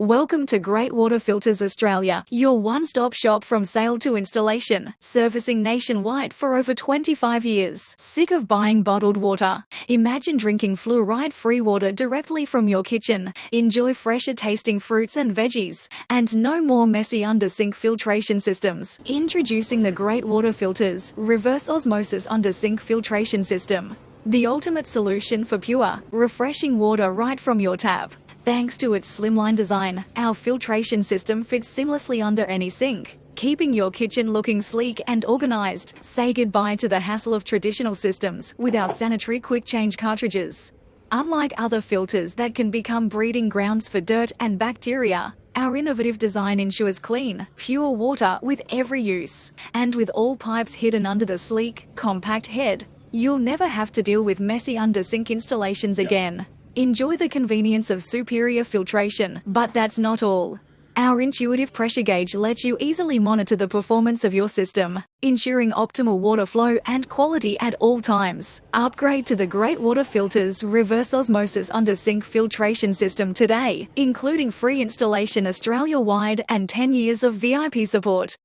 Welcome to Great Water Filters Australia, your one-stop shop from sale to installation, servicing nationwide for over 25 years. Sick of buying bottled water? Imagine drinking fluoride-free water directly from your kitchen. Enjoy fresher tasting fruits and veggies, and no more messy under-sink filtration systems. Introducing the Great Water Filters Reverse Osmosis under-sink filtration system. The ultimate solution for pure, refreshing water right from your tap. Thanks to its slimline design, our filtration system fits seamlessly under any sink, keeping your kitchen looking sleek and organized. Say goodbye to the hassle of traditional systems with our sanitary quick-change cartridges. Unlike other filters that can become breeding grounds for dirt and bacteria, our innovative design ensures clean, pure water with every use. And with all pipes hidden under the sleek, compact head, you'll never have to deal with messy under-sink installations again. Enjoy the convenience of superior filtration, but that's not all. Our intuitive pressure gauge lets you easily monitor the performance of your system, ensuring optimal water flow and quality at all times. Upgrade to the Great Water Filters Reverse Osmosis under-sink filtration system today, including free installation Australia-wide and 10 years of VIP support.